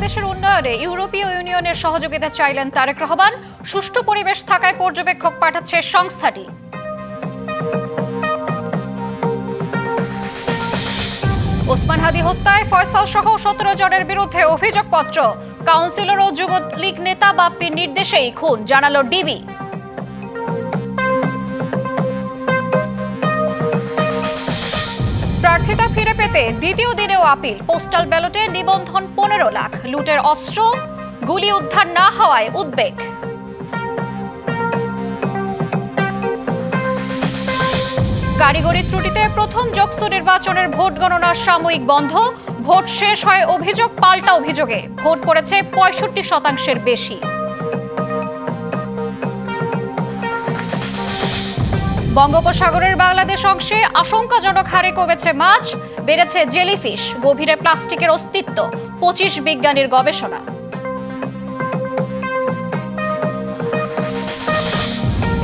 বাংলাদেশের উন্নয়নে ইউরোপীয় ইউনিয়নের সহযোগিতা চাইলেন তারেক রহমান। সুষ্ঠু পরিবেশ থাকায় পর্যবেক্ষক পাঠাচ্ছে সংস্থাটি। ওসমান হাদি হত্যায় ফয়সাল সহ 17 জনের বিরুদ্ধে অভিযোগপত্র। কাউন্সিলর ও যুবলীগ নেতা বাপ্পির নির্দেশেই খুন, জানালো ডিবি। প্রার্থিতা ফিরে পেতে দ্বিতীয় দিনেও আপিল। পোস্টাল ব্যালটে নিবন্ধন 15 লাখ। লুটের অস্ত্র গুলি উদ্ধার না হওয়ায় উদ্বেগ। কারিগরি ত্রুটিতে প্রথম জোকসু নির্বাচনের ভোট গণনা সাময়িক বন্ধ। ভোট শেষ হয় অভিযোগ পাল্টা অভিযোগে। ভোট পড়েছে 65% বেশি। বঙ্গোপসাগরের বাংলাদেশ অংশে আশঙ্কাজনক হারে কমেছে মাছ, বেড়েছে জেলিফিশ। গভীরে প্লাস্টিকের অস্তিত্ব, 25 বিজ্ঞানীর গবেষণা।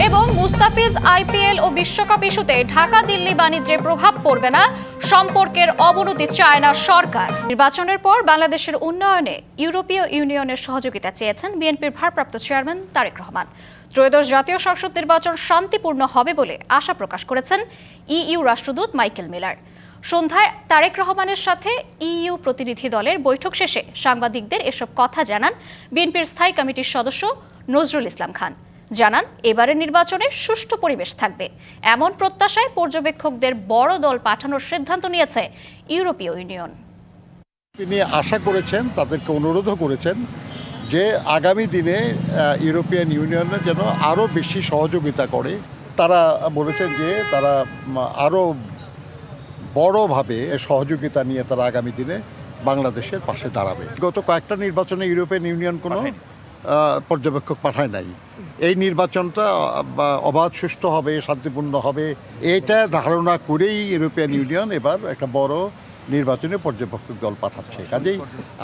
এবং মুস্তাফিজ আইপিএল ও বিশ্বকাপ ইস্যুতে ঢাকা দিল্লি বাণিজ্যে প্রভাব পড়বে না, সম্পর্কের অবনতি চায় না সরকার। নির্বাচনের পর বাংলাদেশের উন্নয়নে ইউরোপীয় ইউনিয়নের সহযোগিতা চেয়েছেন বিএনপির ভারপ্রাপ্ত চেয়ারম্যান তারেক রহমান। ত্রয়োদশ জাতীয় সংসদ নির্বাচন শান্তিপূর্ণ হবে বলে আশা প্রকাশ করেছেন ইইউ রাষ্ট্রদূত মাইকেল মিলার। সন্ধ্যায় তারেক রহমানের সাথে ইইউ প্রতিনিধি দলের বৈঠক শেষে সাংবাদিকদের এসব কথা জানান বিএনপির স্থায়ী কমিটির সদস্য নজরুল ইসলাম খান। জানান, এবারের নির্বাচনে সুষ্ঠু পরিবেশ থাকবে এমন প্রত্যাশায় পর্যবেক্ষকদের বড় দল পাঠানোর সিদ্ধান্ত নিয়েছে ইউরোপীয় ইউনিয়ন। তিনি আশা করেছেন, তাদেরকে অনুরোধও করেছেন যে আগামী দিনে ইউরোপিয়ান ইউনিয়নের যেন আরও বেশি সহযোগিতা করে। তারা বলেছেন যে তারা আরও বড়ভাবে সহযোগিতা নিয়ে তারা আগামী দিনে বাংলাদেশের পাশে দাঁড়াবে। গত কয়েকটা নির্বাচনে ইউরোপিয়ান ইউনিয়ন কোনো পর্যবেক্ষক পাঠায় নাই। এই নির্বাচনটা অবাধ, সুষ্ঠু হবে, শান্তিপূর্ণ হবে, এটা ধারণা করেই ইউরোপিয়ান ইউনিয়ন এবার একটা বড় নির্বাচনে পর্যবেক্ষক দল পাঠাচ্ছে। কাজেই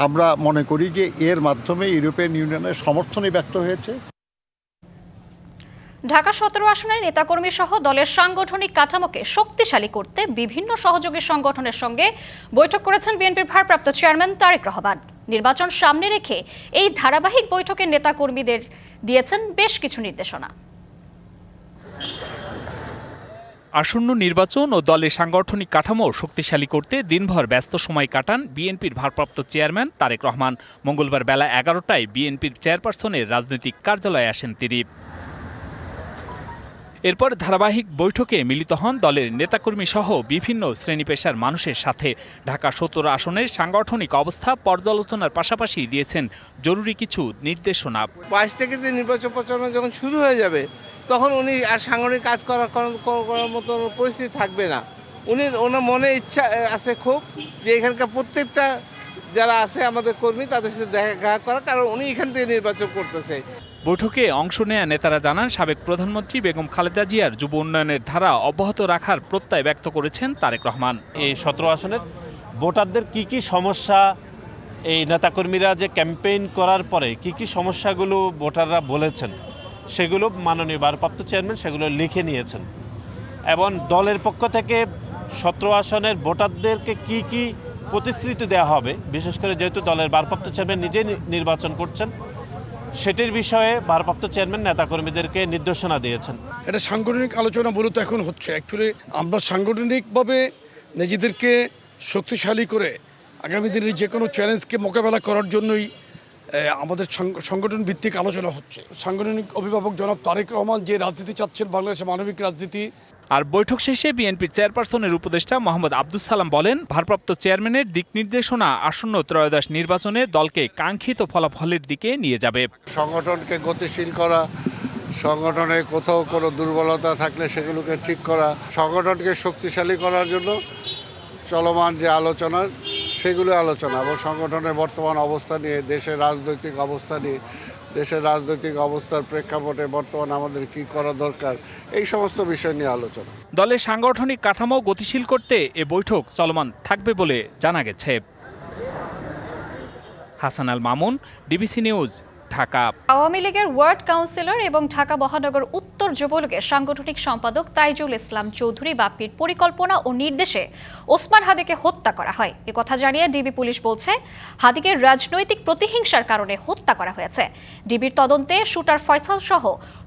আমরা মনে করি যে এর মাধ্যমে ইউরোপিয়ান ইউনিয়নের সমর্থনই ব্যক্ত হয়েছে। ঢাকা 17 আসনের নেতাকর্মী সহ দলের সাংগঠনিক কাঠামোকে শক্তিশালী করতে বিভিন্ন সহযোগী সংগঠনের সঙ্গে বৈঠক করেছেন বিএনপির ভারপ্রাপ্ত চেয়ারম্যান তারেক রহমান। নির্বাচন সামনে রেখে এই ধারাবাহিক বৈঠকে নেতাকর্মীদের দিয়েছেন বেশ কিছু নির্দেশনা। আসন্ন নির্বাচন ও দলের সাংগঠনিক কাঠামো শক্তিশালী করতে দিনভর ব্যস্ত সময় কাটান বিএনপির ভারপ্রাপ্ত চেয়ারম্যান তারেক রহমান। মঙ্গলবার বেলা 11টায় বিএনপির চেয়ারপারসনের রাজনৈতিক কার্যালয়ে আসেন তিনি। এরপর ধারাবাহিক বৈঠকে মিলিত হন দলের নেতাকর্মী সহ বিভিন্ন শ্রেণী পেশার মানুষের সাথে। ঢাকা 17 আসনের সাংগঠনিক অবস্থা পর্যালোচনার পাশাপাশি দিয়েছেন জরুরি কিছু নির্দেশনা। 22 থেকে যে নির্বাচন প্রচারণা যখন শুরু হয়ে যাবে তখন উনি আর সাংগঠনিক কাজ করার মতো পরিস্থিতি থাকবে না। ওনার মনে ইচ্ছা আছে খুব যে এখানকার প্রত্যেকটা যারা আছে আমাদের কর্মী তাদের সাথে দেখা করা, কারণ উনি এখান থেকে নির্বাচন করতেছে। বৈঠকে অংশ নেয়া নেতারা জানান, সাবেক প্রধানমন্ত্রী বেগম খালেদা জিয়ার যুব উন্নয়নের ধারা অব্যাহত রাখার প্রত্যয় ব্যক্ত করেছেন তারেক রহমান। এই 17 আসনের ভোটারদের কি কি সমস্যা, এই নেতাকর্মীরা যে ক্যাম্পেইন করার পরে কি কি সমস্যাগুলো ভোটাররা বলেছেন সেগুলো মাননীয় ভারপ্রাপ্ত চেয়ারম্যান সেগুলো লিখে নিয়েছেন। এবং দলের পক্ষ থেকে 17 আসনের ভোটারদেরকে কি কি প্রতিশ্রুতি দেওয়া হবে, বিশেষ করে যেহেতু দলের ভারপ্রাপ্ত চেয়ারম্যান নিজেই নির্বাচন করছেন, সেটির বিষয়ে ভারপ্রাপ্ত চেয়ারম্যান নেতাকর্মীদেরকে নির্দেশনা দিয়েছেন। এটা সাংগঠনিক আলোচনা মূলত এখন হচ্ছে। অ্যাকচুয়ালি আমরা সাংগঠনিকভাবে নিজেদেরকে শক্তিশালী করে আগামী দিনের যে কোনো চ্যালেঞ্জকে মোকাবেলা করার জন্যই আমাদের সংগঠন ভিত্তিক আলোচনা হচ্ছে। সাংগঠনিক অভিভাবক জনাব তারেক রহমান যে রাজনীতি চাচ্ছেন, বাংলাদেশের মানবিক রাজনীতি। আর বৈঠক শেষে বিএনপির চেয়ারপারসনের উপদেষ্টা মোহাম্মদ আব্দুস সালাম বলেন, ভারপ্রাপ্ত চেয়ারম্যানের দিক নির্দেশনা আসন্ন ত্রয়োদশ নির্বাচনে দলকে কাঙ্ক্ষিত ফলাফলের দিকে নিয়ে যাবে। সংগঠনকে গতিশীল করা, সংগঠনে কোথাও কোনো দুর্বলতা থাকলে সেগুলোকে ঠিক করা, সংগঠনকে শক্তিশালী করার জন্য চলমান যে আলোচনা সেগুলো আলোচনা এবং সংগঠনের বর্তমান অবস্থা নিয়ে, দেশের রাজনৈতিক অবস্থা নিয়ে, দেশের রাজনৈতিক অবস্থার প্রেক্ষাপটে বর্তমানে আমাদের কি করা দরকার, এই সমস্ত বিষয় নিয়ে আলোচনা। দলের সাংগঠনিক কাঠামো গতিশীল করতে এ বৈঠক চলমান থাকবে বলে জানা গেছে। Hasan Al Mamun, DBC news, Dhaka. আওয়ামী লীগের ওয়ার্ড কাউন্সিলর এবং ঢাকা মহানগর উত্তর যুবলীগের সাংগঠনিক সম্পাদক তাইজুল ইসলাম চৌধুরী বাপ্পির পরিকল্পনা ও নির্দেশে ওসমান হাদিকে হত্যা করা হয় একথা জানিয়ে ডিবি পুলিশ বলছে হাদিকে রাজনৈতিক প্রতিহিংসার কারণে হত্যা করা হয়েছে। ডিবির তদন্তে শুটার ফয়সাল সহ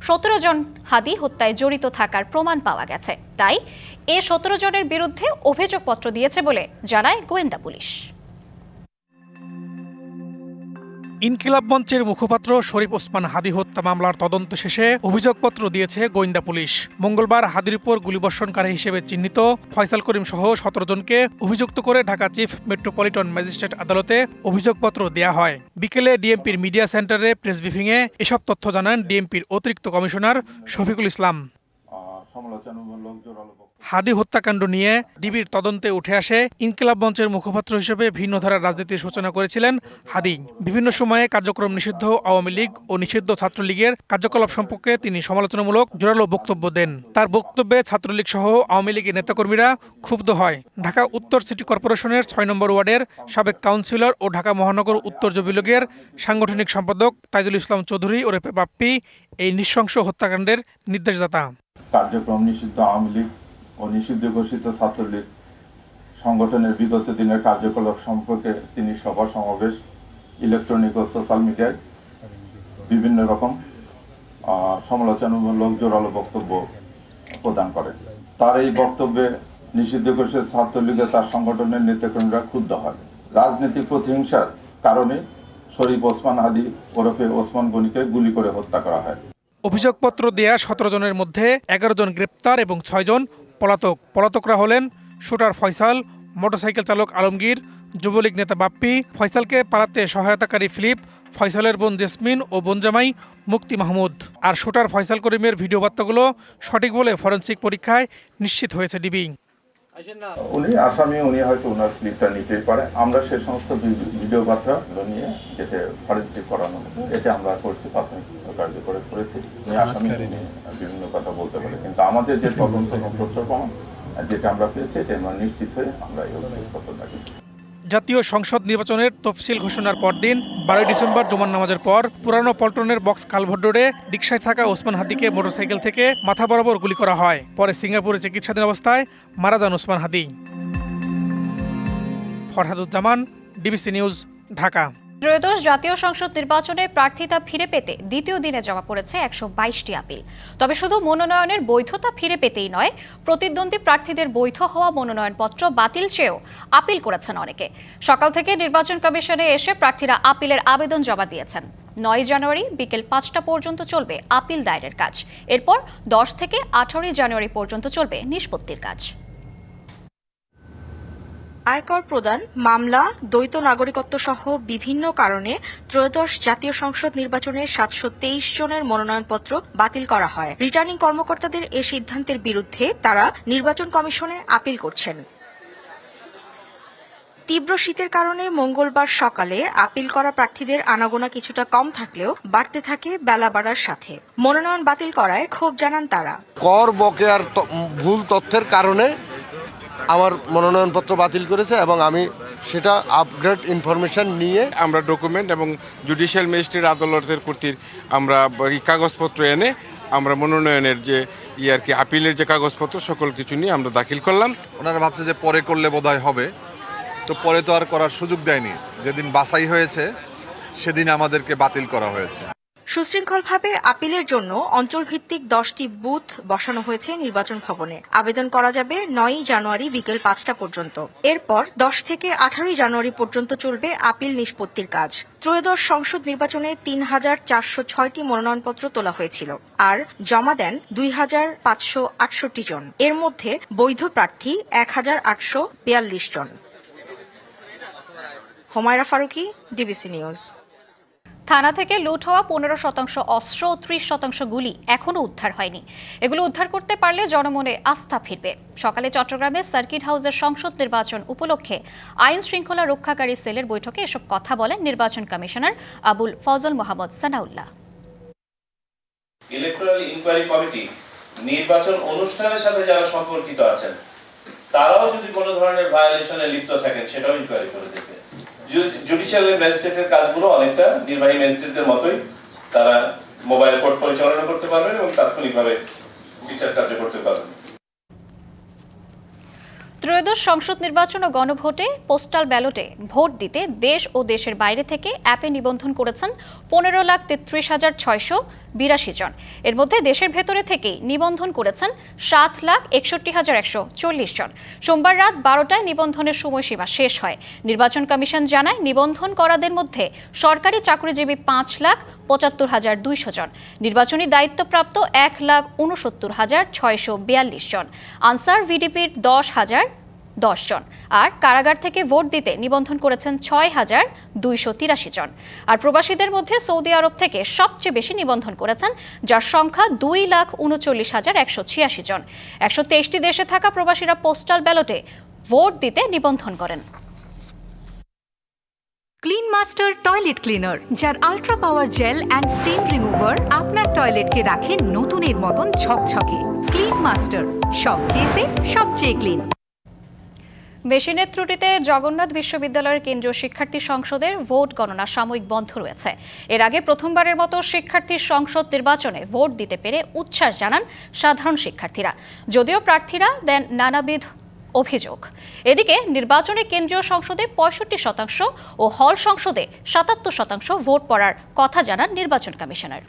17 জন হাদি হত্যায় জড়িত থাকার প্রমাণ পাওয়া গেছে, তাই এ 17 জনের বিরুদ্ধে অভিযোগপত্র দিয়েছে বলে জানায় গোয়েন্দা পুলিশ। ইনকিলাব মঞ্চের মুখপাত্র শরীফ ওসমান হাদি হত্যা মামলার তদন্ত শেষে অভিযোগপত্র দিয়েছে গোয়েন্দা পুলিশ। মঙ্গলবার হাদির উপর গুলিবর্ষণকারী হিসেবে চিহ্নিত ফয়সাল করিম সহ 17 জনকে অভিযুক্ত করে ঢাকা চিফ মেট্রোপলিটন ম্যাজিস্ট্রেট আদালতে অভিযোগপত্র দেয়া হয়। বিকেলে ডিএমপির মিডিয়া সেন্টারে প্রেস ব্রিফিংয়ে এসব তথ্য জানান ডিএমপির অতিরিক্ত কমিশনার শফিকুল ইসলাম। হাদি হত্যাকাণ্ড নিয়ে ডিবির তদন্তে উঠে আসে ইনকিলাব মঞ্চের মুখপাত্র হিসেবে ভিন্ন ধারার রাজনীতির সূচনা করেছিলেন হাদি। বিভিন্ন সময়ে কার্যক্রম নিষিদ্ধ আওয়ামী লীগ ও নিষিদ্ধ ছাত্রলীগের কার্যকলাপ সম্পর্কে তিনি সমালোচনামূলক জোরালো বক্তব্য দেন। তার বক্তব্যে ছাত্রলীগ সহ আওয়ামী লীগের নেতাকর্মীরা ক্ষুব্ধ হয়। ঢাকা উত্তর সিটি কর্পোরেশনের 6 নম্বর ওয়ার্ডের সাবেক কাউন্সিলর ও ঢাকা মহানগর উত্তর যুবলীগের সাংগঠনিক সম্পাদক তাইজুল ইসলাম চৌধুরী ওরফে বাপ্পি এই নৃশংস হত্যাকাণ্ডের নির্দেশদাতা। কার্যক্রম নিষিদ্ধ আওয়ামী লীগ ও নিষিদ্ধ ঘোষিত ছাত্রলীগ সংগঠনের বিগত দিনের কার্যকলাপ সম্পর্কে তিনি সভা সমাবেশ, ইলেকট্রনিক ও সোশ্যাল মিডিয়ায় বিভিন্ন রকম সমালোচনামূলক জোরালো বক্তব্য প্রদান করেন। তার এই বক্তব্যে নিষিদ্ধ ঘোষিত ছাত্রলীগে তার সংগঠনের নেতাকর্মীরা ক্ষুব্ধ হয়। রাজনৈতিক প্রতিহিংসার কারণে শরীফ ওসমান হাদি ওরফে ওসমান গনিকে গুলি করে হত্যা করা হয়। অভিযোগপত্র দেয়া 17 জনের মধ্যে 11 জন গ্রেপ্তার এবং 6 জন পলাতক। পলাতকরা হলেন শুটার ফয়সাল, মোটরসাইকেল চালক আলমগীর, যুবলীগ নেতা বাপ্পি, ফয়সালকে পালাতে সহায়তাকারী ফিলিপ, ফয়সালের বোন জেসমিন ও বোনজামাই মুক্তি মাহমুদ। আর শুটার ফয়সাল করিমের ভিডিও বার্তাগুলো সঠিক বলে ফরেনসিক পরীক্ষায় নিশ্চিত হয়েছে ডিবি। উনি আসামি, উনি হয়তো ওনার ক্লিপটা নিতেই পারে। আমরা সে সমস্ত ভিডিও বার্তা নিয়ে যেতে ফরেনসিক করানো এটা আমরা করছি, প্রাথমিক কার্যকর করেছি। উনি আসামি, বিভিন্ন কথা বলতে পারে, কিন্তু আমাদের যে তদন্ত তথ্য প্রমাণ যেটা আমরা পেয়েছি এটা আমরা নিশ্চিত হয়ে আমরা এই অভিযোগপত্র দাখিল। জাতীয় সংসদ নির্বাচনের তফসিল ঘোষণার পরদিন 12 ডিসেম্বর জুমার নামাজের পর পুরানো পল্টনের বক্স কালভার্ট রোডে রিকশায় থাকা ওসমান হাদিকে মোটরসাইকেল থেকে মাথা বরাবর গুলি করা হয়। পরে সিঙ্গাপুরে চিকিৎসাধীন অবস্থায় মারা যান ওসমান হাদি। Farhaduzzaman, DBC news, Dhaka. ত্রয়োদশ জাতীয় সংসদ নির্বাচনে প্রার্থিতা ফিরে পেতে দ্বিতীয় দিনে জমা পড়েছে 122টি আপিল। তবে শুধু মনোনয়নের বৈধতা ফিরে পেতেই নয়, প্রতিদ্বন্দ্বী প্রার্থীদের বৈধ হওয়া মনোনয়নপত্র বাতিল চেয়েও আপিল করেছেন অনেকে। সকাল থেকে নির্বাচন কমিশনে এসে প্রার্থীরা আপিলের আবেদন জমা দিয়েছেন। 9 জানুয়ারি বিকেল 5টা পর্যন্ত চলবে আপিল দায়েরের কাজ। এরপর 10 থেকে 18 জানুয়ারি পর্যন্ত চলবে নিষ্পত্তির কাজ। আয়কর প্রদান, মামলা, দ্বৈত নাগরিকত্ব সহ বিভিন্ন কারণে ত্রয়োদশ জাতীয় সংসদ নির্বাচনে 723 জনের মনোনয়নপত্র বাতিল করা হয়। রিটার্নিং কর্মকর্তাদের এ সিদ্ধান্তের বিরুদ্ধে তারা নির্বাচন কমিশনে আপিল করছেন। তীব্র শীতের কারণে মঙ্গলবার সকালে আপিল করা প্রার্থীদের আনাগোনা কিছুটা কম থাকলেও বাড়তে থাকে বেলা বাড়ার সাথে। মনোনয়ন বাতিল করায় ক্ষোভ জানান তারা। কর বকেয়ার ভুল তথ্যের কারণে আমার মনোনয়নপত্র বাতিল করেছে এবং আমি সেটা আপগ্রেড ইনফরমেশন নিয়ে আমরা ডকুমেন্ট এবং জুডিশিয়াল ম্যাজিস্ট্রেট আদালতের কর্তৃক আমরা কাগজপত্র এনে আমরা মনোনয়নের যে আর কি আপিলের যে কাগজপত্র সকল কিছু নিয়ে আমরা দাখিল করলাম। ওনারা ভাবছে যে পরে করলে বোধহয় হবে, তো পরে তো আর করার সুযোগ দেয়নি। যেদিন বাছাই হয়েছে সেদিন আমাদেরকে বাতিল করা হয়েছে। সুশৃঙ্খলভাবে আপিলের জন্য অঞ্চলভিত্তিক 10টি বুথ বসানো হয়েছে নির্বাচন ভবনে। আবেদন করা যাবে 9 জানুয়ারি বিকেল 5টা পর্যন্ত। এরপর 10 থেকে 18 জানুয়ারি পর্যন্ত চলবে আপিল নিষ্পত্তির কাজ। ত্রয়োদশ সংসদ নির্বাচনে 3406টি মনোনয়নপত্র তোলা হয়েছিল, আর জমা দেন 2568 জন। এর মধ্যে বৈধ প্রার্থী 1842 জন। Humaira Faruki, DBC news. থানা থেকে লুট হওয়া 15% অস্ত্র ও 30% গুলি এখনো উদ্ধার হয়নি। এগুলো উদ্ধার করতে পারলে জনমনে আস্থা ফিরবে। সকালে চট্টগ্রামে সার্কিট হাউসের সংসদ নির্বাচন উপলক্ষে আইন শৃঙ্খলা রক্ষাকারী সেলের বৈঠকে এসব কথা বলেন নির্বাচন commissioner Abul Fazal Mohammad Sanaullah. Electoral inquiry committee নির্বাচন অনুষ্ঠানের সাথে যারা সম্পর্কিত আছেন তারাও যদি কোনো ধরনের ভায়োলেশনে লিপ্ত থাকেন সেটাও ইনকোয়ারি করে দেবে। জুডিশিয়াল ম্যাজিস্ট্রেটের কাজগুলো অনেকটা নির্বাহী ম্যাজিস্ট্রেটদের মতোই তারা মোবাইল কোর্ট পরিচালনা করতে পারবেন এবং তাৎক্ষণিকভাবে বিচার কার্য করতে পারবেন। ত্রয়োদশ সংসদ নির্বাচন ও গণভোটে পোস্টাল ব্যালটে ভোট দিতে দেশ ও দেশের বাইরে থেকে অ্যাপে নিবন্ধন করেছেন 15,33,682 জন। এর মধ্যে দেশের ভেতরে থেকেই নিবন্ধন করেছেন 7,61,140 জন। সোমবার রাত 12টায় নিবন্ধনের সময়সীমা শেষ হয়। নির্বাচন কমিশন জানায় নিবন্ধন করাদের মধ্যে সরকারি চাকরিজীবী 5,75,200 জন, নির্বাচনী দায়িত্বপ্রাপ্ত 1,69,642 জন, আনসার ভিডিপির 10,010 জন, আর কারাগার থেকে ভোট দিতে নিবন্ধন করেছেন 6,283 জন। আর প্রবাসীদের মধ্যে সৌদি আরব থেকে সবচেয়ে বেশি নিবন্ধন করেছেন, যার সংখ্যা 2,39,186 জন। 123টি দেশে থাকা প্রবাসীরা পোস্টাল ব্যালটে ভোট দিতে নিবন্ধন করেন। ক্লিন মাস্টার টয়লেট ক্লিনার, যার ultra power gel and stain remover আপনার টয়লেটকে রাখে নতুনের মতন ঝকঝকে। ক্লিন মাস্টার, সবচেয়ে সেফ, সবচেয়ে ক্লিন। মেশিনের ত্রুটিতে জগন্নাথ বিশ্ববিদ্যালয়ের কেন্দ্রীয় শিক্ষার্থী সংসদের ভোট গণনা সাময়িক বন্ধ রয়েছে। এর আগে প্রথমবারের মতো শিক্ষার্থী সংসদ নির্বাচনে ভোট দিতে পেরে উচ্ছ্বাস জানান সাধারণ শিক্ষার্থীরা, যদিও প্রার্থীরা দেন নানাবিধ অভিযোগ। এদিকে নির্বাচনে কেন্দ্রীয় সংসদে 65% ও হল সংসদে 77% ভোট পড়ার কথা জানান নির্বাচন কমিশনার।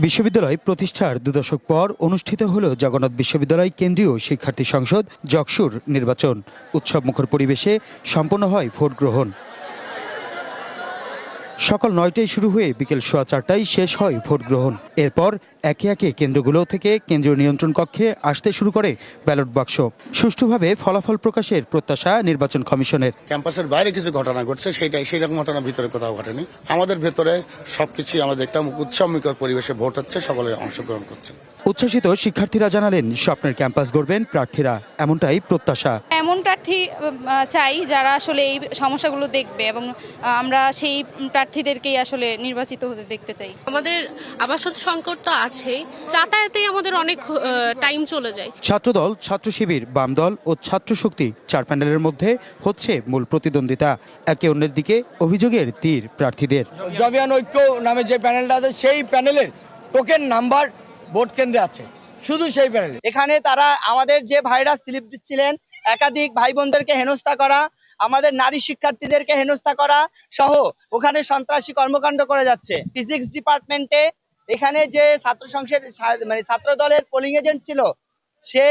বিশ্ববিদ্যালয় প্রতিষ্ঠার 2 দশক পর অনুষ্ঠিত হল জগন্নাথ বিশ্ববিদ্যালয় কেন্দ্রীয় শিক্ষার্থী সংসদ জকসুর নির্বাচন। উৎসবমুখর পরিবেশে সম্পন্ন হয় ভোট গ্রহণ। সকাল 9টায় শুরু হয়ে বিকেল 4:15টায় শেষ হয় ভোট গ্রহণ। এরপর একে একে কেন্দ্রগুলো থেকে কেন্দ্রীয় নিয়ন্ত্রণ কক্ষে আসতে শুরু করে ব্যালট বাক্স। সুষ্ঠুভাবে ফলাফল প্রকাশের প্রত্যাশা নির্বাচন কমিশনের। ক্যাম্পাসের বাইরে কিছু ঘটনা ঘটছে, সেই রকম ঘটনা ভিতরে কোথাও ঘটেনি। আমাদের ভেতরে সবকিছু আমাদের একটা উৎসবমুখর পরিবেশে ভোট হচ্ছে, সকলে অংশগ্রহণ করছে। উচ্ছ্বাসিত শিক্ষার্থীরা জানালেন স্বপ্নের ক্যাম্পাস গড়বেন প্রার্থীরা, এমনটাই প্রত্যাশা। এমন প্রার্থী চাই যারা আসলে এই সমস্যাগুলো দেখবে এবং আমরা সেই প্রার্থীদেরকেই আসলে নির্বাচিত হতে দেখতে চাই। আমাদের আবাসন সংকট তো আছেই, যাতায়াতেই আমাদের অনেক টাইম চলে যায়। ছাত্রদল, ছাত্র শিবির, বাম দল ও ছাত্র শক্তি 4 প্যানেলের মধ্যে হচ্ছে মূল প্রতিদ্বন্দ্বিতা। একে অন্যের দিকে অভিযোগের তীর প্রার্থীদের। জবিয়ান ঐক্য নামে যে প্যানেলটা আছে, সেই প্যানেলের টোকেন নাম্বার ভোট কেন্দ্রে আছে, শুধু সেই প্যানেলে। এখানে তারা আমাদের যে ভাইরা স্লিপ দিচ্ছিলেন, একাধিক ভাই বোনদেরকে হেনস্থা করা, আমাদের নারী শিক্ষার্থীদেরকে হেনস্থা করা সহ ওখানে সন্ত্রাসী কর্মকাণ্ড করে যাচ্ছে। ফিজিক্স ডিপার্টমেন্টে এখানে যে ছাত্র সংসদ ছাত্র দলের পোলিং এজেন্ট ছিল, সে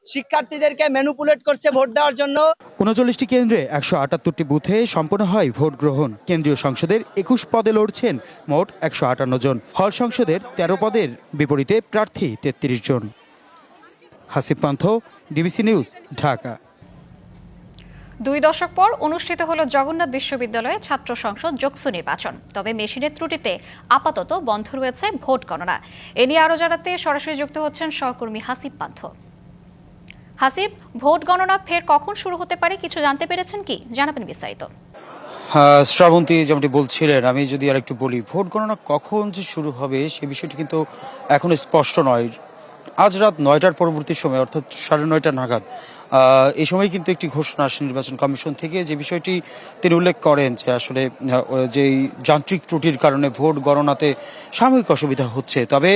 শিক্ষার্থীদেরকে ম্যানিপুলেট করছে ভোট দেওয়ার জন্য। 39টি কেন্দ্রে 178টি বুথে সম্পন্ন হয় ভোট গ্রহণ। কেন্দ্রীয় সংসদের 21 পদে লড়ছেন মোট 158 জন। হল সংসদের 13 পদের বিপরীতে প্রার্থী 33 জন। হাসিব পান্থ, ডিবিসি নিউজ, ঢাকা। 2 দশক পর অনুষ্ঠিত হল জগন্নাথ বিশ্ববিদ্যালয়ে ছাত্র সংসদ জকসু নির্বাচন। তবে মেশিনের ত্রুটিতে আপাতত বন্ধ রয়েছে ভোট গণনা। এ নিয়ে আরও জানাতে সরাসরি যুক্ত হচ্ছেন সহকর্মী হাসিব পান্থ। হাসিব, ভোট গণনা ফের কখন শুরু হতে পারে কিছু জানতে পেরেছেন কি? জানাবেন বিস্তারিত। শ্রাবন্তী, যেমনটি বলছিলেন, আমি যদি আর একটু বলি, ভোট গণনা কখন যে শুরু হবে সে বিষয়টি কিন্তু এখনো স্পষ্ট নয়। আজ রাত 9টার পরবর্তী সময়, অর্থাৎ 9:30 নাগাদ এই সময় কিন্তু একটি ঘোষণা আসে নির্বাচন কমিশন থেকে, যে বিষয়টি তিনি উল্লেখ করেন যে আসলে যেই যান্ত্রিক ত্রুটির কারণে ভোট গণনাতে সাময়িক অসুবিধা হচ্ছে। তবে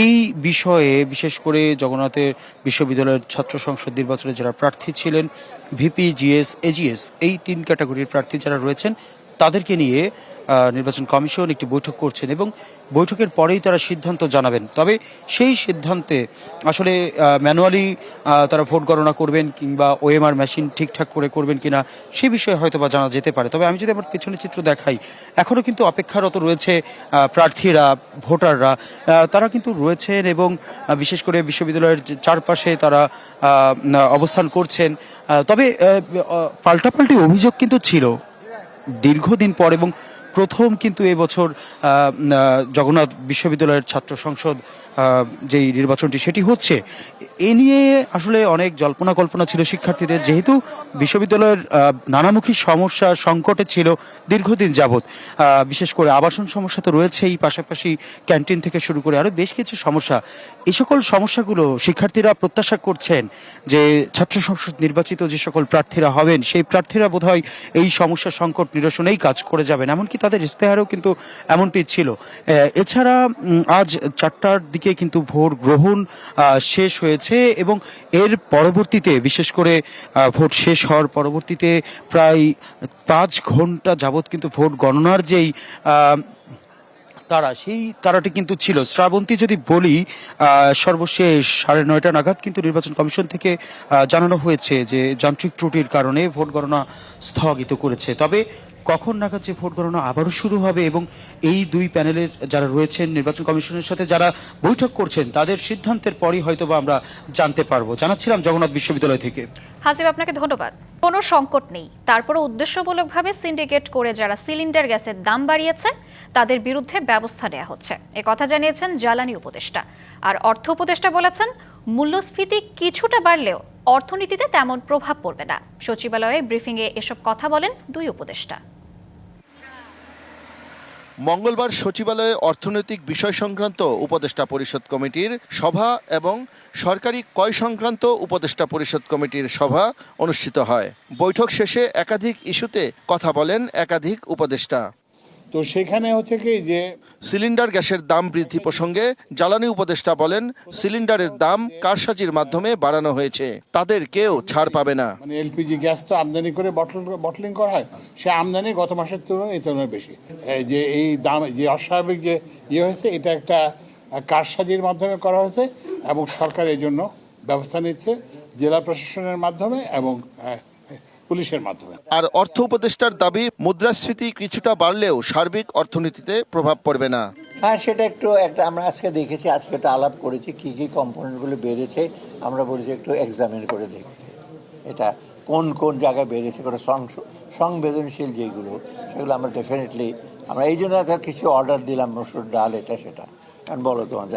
এই বিষয়ে বিশেষ করে জগন্নাথের বিশ্ববিদ্যালয়ের ছাত্র সংসদ নির্বাচনে যারা প্রার্থী ছিলেন, ভিপি, জিএস, এজিএস, এই 3 ক্যাটাগরির প্রার্থী যারা রয়েছেন, তাদেরকে নিয়ে নির্বাচন কমিশন একটি বৈঠক করছেন এবং বৈঠকের পরেই তারা সিদ্ধান্ত জানাবেন। তবে সেই সিদ্ধান্তে আসলে ম্যানুয়ালি তারা ভোট গণনা করবেন কিংবা ওএমআর মেশিন ঠিকঠাক করে করবেন কিনা সেই বিষয়ে হয়তো বা জানা যেতে পারে। তবে আমি যদি আমার পেছনের চিত্র দেখাই, এখনও কিন্তু অপেক্ষারত রয়েছে প্রার্থীরা, ভোটাররা, তারা কিন্তু রয়েছেন এবং বিশেষ করে বিশ্ববিদ্যালয়ের চারপাশে তারা অবস্থান করছেন। তবে পাল্টাপাল্টি অভিযোগ কিন্তু ছিল দীর্ঘদিন পর, এবং প্রথম কিন্তু এবছর জগন্নাথ বিশ্ববিদ্যালয়ের ছাত্র সংসদ যেই নির্বাচনটি সেটি হচ্ছে, এ নিয়ে আসলে অনেক জল্পনা কল্পনা ছিল শিক্ষার্থীদের, যেহেতু বিশ্ববিদ্যালয়ের নানামুখী সমস্যা সংকটে ছিল দীর্ঘদিন যাবৎ। বিশেষ করে আবাসন সমস্যা তো রয়েছেই, পাশাপাশি ক্যান্টিন থেকে শুরু করে আরও বেশ কিছু সমস্যা। এই সকল সমস্যাগুলো শিক্ষার্থীরা প্রত্যাশা করছেন যে ছাত্র সংসদ নির্বাচিত যে সকল প্রার্থীরা হবেন সেই প্রার্থীরা বোধহয় এই সমস্যা সংকট নিরসনেই কাজ করে যাবেন, এমনকি তাদের ইস্তেহারেও কিন্তু এমনটি ছিল। এছাড়া আজ 4টার দিকে কিন্তু ভোট গ্রহণ শেষ হয়েছে এবং এর পরবর্তীতে বিশেষ করে ভোট শেষ হওয়ার পরবর্তীতে প্রায় 5 ঘন্টা যাবৎ কিন্তু ভোট গণনার যেই সেই তারাটি কিন্তু ছিল। শ্রাবন্তী যদি বলি, সর্বশেষ 9:30 নাগাদ কিন্তু নির্বাচন কমিশন থেকে জানানো হয়েছে যে যান্ত্রিক ত্রুটির কারণে ভোট গণনা স্থগিত করেছে। তবে কখন নাগাদ যে ভোট গণনা আবারও শুরু হবে এবং এই দুই প্যানেলের যারা রয়েছেন নির্বাচন কমিশনের সাথে যারা বৈঠক করছেন তাদের সিদ্ধান্তের পরই হয়তোবা আমরা জানতে পারবো। জানাচ্ছিলাম জগন্নাথ বিশ্ববিদ্যালয় থেকে। হাসিব, আপনাকে ধন্যবাদ। কোনো সংকট নেই, তারপরে উদ্দেশ্যমূলকভাবে সিন্ডিকেট করে যারা সিলিন্ডার গ্যাসের দাম বাড়িয়েছে তাদের বিরুদ্ধে ব্যবস্থা নেওয়া হচ্ছে, এ কথা জানিয়েছেন জ্বালানি উপদেষ্টা। আর অর্থ উপদেষ্টা বলেছেন মূল্যস্ফীতি কিছুটা বাড়লেও অর্থনীতিতে তেমন প্রভাব পড়বে না। সচিবালয়ে ব্রিফিংয়ে এসব কথা বলেন দুই উপদেষ্টা। মঙ্গলবার সচিবালয়ে অর্থনৈতিক বিষয় সংক্রান্ত উপদেষ্টা পরিষদ কমিটির সভা এবং সরকারি ক্রয় সংক্রান্ত উপদেষ্টা পরিষদ কমিটির সভা অনুষ্ঠিত হয়। বৈঠক শেষে একাধিক ইস্যুতে কথা বলেন একাধিক উপদেষ্টা। তো সেখানে হচ্ছে কি যে সিলিন্ডার গ্যাসের দাম বৃদ্ধি প্রসঙ্গে জ্বালানি উপদেষ্টা বলেন সিলিন্ডারের দাম কারসাজির মাধ্যমে বাড়ানো হয়েছে, তাদের কেউ ছাড় পাবে না। মানে এলপিজি গ্যাস তো আমদানি করে বটলিং করা হয়, সে আমদানি গত মাসের তুলনায় এই তুলনায় বেশি। যে এই দাম যে অস্বাভাবিক যে হয়েছে, এটা একটা কারসাজির মাধ্যমে করা হয়েছে এবং সরকার এই জন্য ব্যবস্থা নিচ্ছে জেলা প্রশাসনের মাধ্যমে এবং পুলিশের মাধ্যমে। আর অর্থ উপদেষ্টার দাবি মুদ্রাস্ফীতি কিছুটা বাড়লেও সার্বিক অর্থনীতিতে প্রভাব পড়বে না। হ্যাঁ, সেটা একটা আমরা আজকে দেখেছি, আজকে একটা আলাপ করেছি কি কি কম্পোনেন্টগুলো বেড়েছে। আমরা বলেছি একটু এক্সামিন করে দেখতে, এটা কোন কোন জায়গায় বেড়েছে, করে সংবেদনশীল যেগুলো সেগুলো আমরা ডেফিনেটলি আমরা এই জন্য কিছু অর্ডার দিলাম, মসুর ডাল এটা সেটা। কারণ বলো তোমার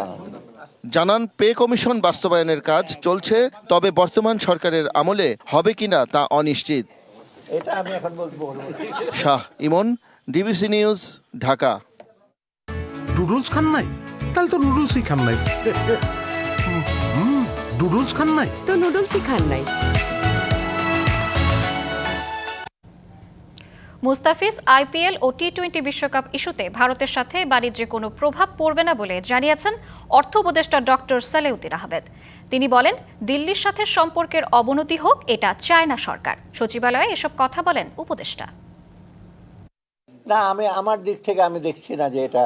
জানান পে কমিশন বাস্তবায়নের কাজ চলছে, তবে বর্তমান সরকারের আমলে হবে কিনা তা অনিশ্চিত। এটা আমি এখন বলতে পারবো। শাহ ইমন, ডিবিসি নিউজ, ঢাকা। নুডলস খান নাই? তাহলে তো নুডলসই খান নাই। নুডলস খান নাই তো নুডলসই খান নাই। মুস্তাফিজ আইপিএল ও টি-20 বিশ্বকাপ ইস্যুতে ভারতের সাথে বাণিজ্যে কোনো প্রভাব পড়বে না বলে জানিয়েছেন অর্থ উপদেষ্টা ডক্টর সালেউদ্দিন আহমেদ। তিনি বলেন দিল্লির সাথে সম্পর্কের অবনতি হোক এটা চায় না সরকার। সচিবালয়ে এসব কথা বলেন উপদেষ্টা। না, আমার দিক থেকে আমি দেখছি না যে এটা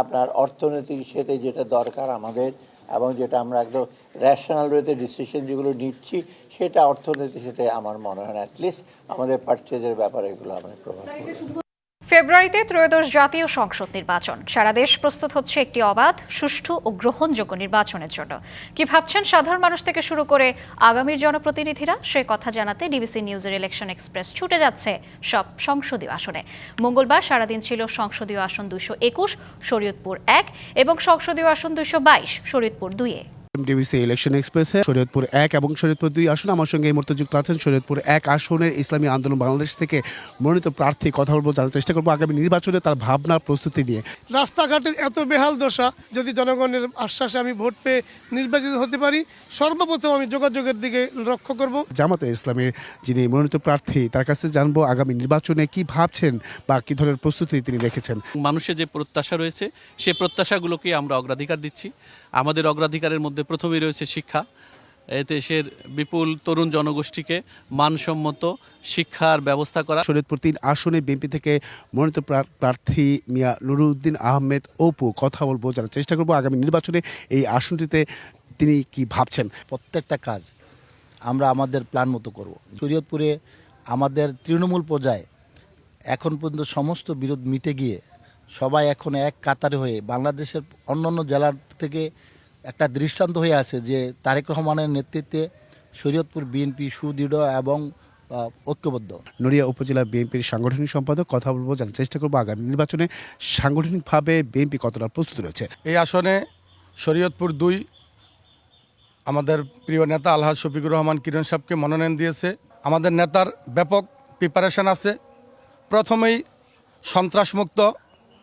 আপনার অর্থনৈতিক সাথে যেটা দরকার আমাদের এবং যেটা আমরা একদম রেশনাল ওয়েতে ডিসিশন যেগুলো নিচ্ছি সেটা অর্থনীতির সাথে আমার মনে হয় না অ্যাটলিস্ট আমাদের পারচেজের ব্যাপারে এগুলো আমাদের প্রভাব পড়বে। ফেব্রুয়ারিতে ত্রয়োদশ জাতীয় সংসদ নির্বাচন। সারা দেশ প্রস্তুত হচ্ছে একটি অবাধ, সুষ্ঠু ও গ্রহণযোগ্য নির্বাচনের জন্য। কি ভাবছেন সাধারণ মানুষ থেকে শুরু করে আগামীর জনপ্রতিনিধিরা, সে কথা জানাতে ডিবিসি নিউজের ইলেকশন এক্সপ্রেস ছুটে যাচ্ছে সব সংসদীয় আসনে। মঙ্গলবার সারাদিন ছিল সংসদীয় আসন 221 শরীয়তপুর 1 এবং সংসদীয় আসন 222 শরীয়তপুর 2-এ। ডিবিসি ইলেকশন এক্সপ্রেসে শরীয়তপুর 1 এবং শরীয়তপুর 2 আসন। আমার সঙ্গে এই মুহূর্তে যুক্ত আছেন শরীয়তপুর 1 আসনের ইসলামী আন্দোলন বাংলাদেশ থেকে মনোনীত প্রার্থী। কথা বলবো, জানার চেষ্টা করবো আগামী নির্বাচনে তার ভাবনা প্রস্তুতি নিয়ে। রাস্তাঘাটের এত বেহাল দশা, যদি জনগণের আশ্বাসে আমি ভোট পেয়ে নির্বাচিত হতে পারি, সর্বপ্রথম আমি যোগাযোগের দিকে লক্ষ্য করব। জামাতে ইসলামের যিনি মনোনীত প্রার্থী তার কাছে জানবো আগামী নির্বাচনে কি ভাবছেন বা কি ধরনের প্রস্তুতি তিনি রেখেছেন। মানুষের যে প্রত্যাশা রয়েছে সেই প্রত্যাশাগুলোকে আমরা অগ্রাধিকার দিচ্ছি। আমাদের অগ্রাধিকারের মধ্যে প্রথমেই রয়েছে শিক্ষা। দেশের বিপুল তরুণ জনগোষ্ঠীকে মানসম্মত শিক্ষার ব্যবস্থা করা। শরীয়তপুর 3 আসনে বিএনপি থেকে মনোনীত প্রার্থী মিয়া নুরুদ্দিন আহমেদ অপু। কথা বলবো, জানার চেষ্টা করবো আগামী নির্বাচনে এই আসনটিতে তিনি কি ভাবছেন। প্রত্যেকটা কাজ আমরা আমাদের প্ল্যান মতো করব। শরীয়তপুরে আমাদের তৃণমূল পর্যায়ে এখন পর্যন্ত সমস্ত বিরোধ মিটে গিয়ে সবাই এখন এক কাতারে হয়ে বাংলাদেশের অন্যান্য জেলার থেকে একটা দৃষ্টান্ত হয়ে আছে যে তারেক রহমানের নেতৃত্বে শরীয়তপুর বিএনপি সুদৃঢ় এবং ঐক্যবদ্ধ। নড়িয়া উপজেলা বিএনপির সাংগঠনিক সম্পাদক। কথা বলবো, জানার চেষ্টা করবো আগামী নির্বাচনে সাংগঠনিকভাবে বিএনপি কতটা প্রস্তুত রয়েছে। এই আসনে শরীয়তপুর 2 আমাদের প্রিয় নেতা আলহাজ শফিকুর রহমান কিরণ সাহেবকে মনোনয়ন দিয়েছে। আমাদের নেতার ব্যাপক প্রিপারেশন আছে। প্রথমেই সন্ত্রাসমুক্ত,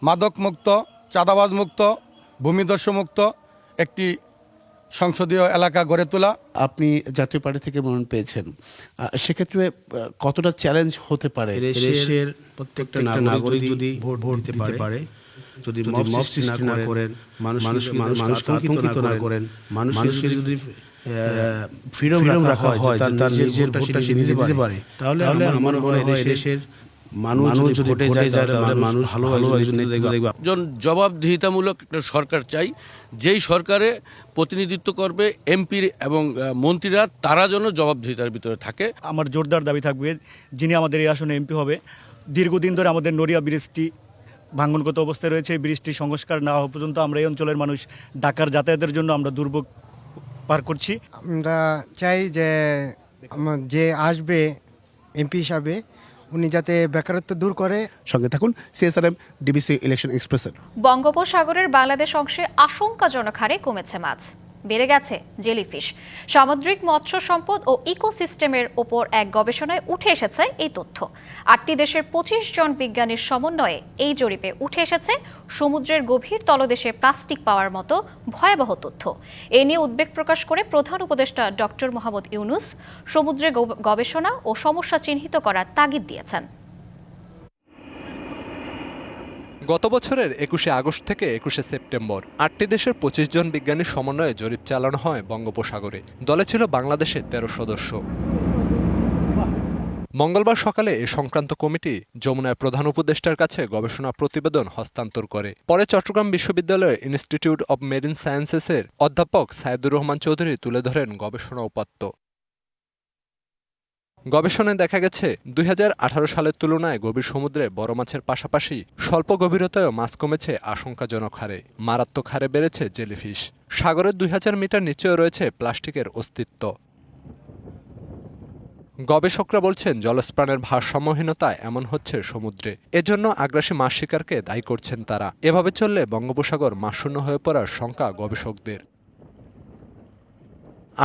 মাদকমুক্ত, চাঁদাবাজমুক্ত, ভূমিদস্যুমুক্ত একটি সংসদীয় এলাকা গড়ে তোলা। আপনি জাতীয় পার্টি থেকে মনোনয়ন পেয়েছেন, সেক্ষেত্রে কতটা চ্যালেঞ্জ হতে পারে? দেশের প্রত্যেকটা নাগরিক যদি ভোট দিতে পারে, যদি মব সৃষ্টি না করেন, মানুষকে আতঙ্কিত না করেন, মানুষকে যদি ফ্রিডম রাখা হয় যে তার নিজের ভোটটা সে নিজে দিতে পারে, তাহলে আমার মনে হয় দেশের মানুষ যদি ভোটে যায় তাহলে মানুষ ভালো দেখবে। জবাবদিহিতামূলক একটা সরকার চাই, যেই সরকারে প্রতিনিধিত্ব করবে এমপি এবং মন্ত্রীরা, তারা যেন জবাবদিহিতার ভিতরে থাকে। আমার জোরদার দাবি থাকবে, যিনি আমাদের এই আসনে এমপি হবে, দীর্ঘদিন ধরে আমাদের নড়িয়া ব্রিজটি ভাঙ্গনগত অবস্থায় রয়েছে। এই ব্রিজটি সংস্কার না হওয়া পর্যন্ত আমরা এই অঞ্চলের মানুষ ঢাকার যাতায়াতের জন্য আমরা দুর্ভোগ পার করছি। আমরা চাই যে যে আসবে এমপি হিসাবে উনি যাতে বেকারত্ব দূর করে। সঙ্গে থাকুন CSRM ডিবিসি ইলেকশন এক্সপ্রেসের। বঙ্গোপসাগরের বাংলাদেশ অংশে আশঙ্কাজনক হারে কমেছে মাছ, বেড়ে গেছে জেলিফিশ। সামুদ্রিক মৎস্য সম্পদ ও ইকোসিস্টেমের ওপর এক গবেষণায় উঠে এসেছে এই তথ্য। 8টি দেশের 25 জন বিজ্ঞানীর সমন্বয়ে এই জরিপে উঠে এসেছে সমুদ্রের গভীর তলদেশে প্লাস্টিক পাওয়ার মতো ভয়াবহ তথ্য। এ নিয়ে উদ্বেগ প্রকাশ করে প্রধান উপদেষ্টা ডক্টর মোহাম্মদ ইউনূস সমুদ্রে গবেষণা ও সমস্যা চিহ্নিত করার তাগিদ দিয়েছেন। গত বছরের 21শে আগস্ট থেকে 21শে সেপ্টেম্বর 8টি দেশের 25 জন বিজ্ঞানীর সমন্বয়ে জরিপ চালানো হয় বঙ্গোপসাগরে। দলে ছিল বাংলাদেশের 13 সদস্য। মঙ্গলবার সকালে এ সংক্রান্ত কমিটি যমুনায় প্রধান উপদেষ্টার কাছে গবেষণা প্রতিবেদন হস্তান্তর করে। পরে চট্টগ্রাম বিশ্ববিদ্যালয়ের ইনস্টিটিউট অব মেরিন সায়েন্সেসের অধ্যাপক সাইদুর রহমান চৌধুরী তুলে ধরেন গবেষণা উপাত্ত। গবেষণায় দেখা গেছে 2018 সালের তুলনায় গভীর সমুদ্রে বড় মাছের পাশাপাশি স্বল্প গভীরতায়ও মাছ কমেছে আশঙ্কাজনক হারে। মারাত্মক হারে বেড়েছে জেলিফিশ। সাগরের 2000 মিটার নিচেও রয়েছে প্লাস্টিকের অস্তিত্ব। গবেষকরা বলছেন, জলজ-প্রাণের ভারসাম্যহীনতায় এমন হচ্ছে সমুদ্রে। এজন্য আগ্রাসী মাছ শিকারকে দায়ী করছেন তারা। এভাবে চললে বঙ্গোপসাগর মাছশূন্য হয়ে পড়ার শঙ্কা গবেষকদের।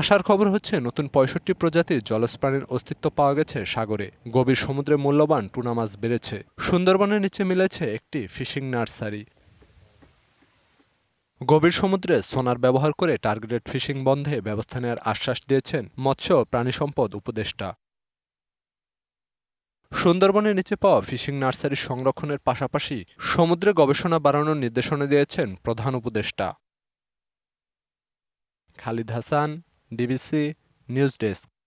আশার খবর হচ্ছে, নতুন 65 প্রজাতির জলজ প্রাণীর অস্তিত্ব পাওয়া গেছে সাগরে। গভীর সমুদ্রে মূল্যবান টুনা মাছ বেড়েছে। সুন্দরবনের নিচে মিলেছে একটি ফিশিং নার্সারি। গভীর সমুদ্রে সোনার ব্যবহার করে টার্গেটেড ফিশিং বন্ধে ব্যবস্থা নেওয়ার আশ্বাস দিয়েছেন মৎস্য ও প্রাণী সম্পদ উপদেষ্টা। সুন্দরবনের নিচে পাওয়া ফিশিং নার্সারি সংরক্ষণের পাশাপাশি সমুদ্রে গবেষণা বাড়ানোর নির্দেশনা দিয়েছেন প্রধান উপদেষ্টা। Khalid Hasan, DBC news desk.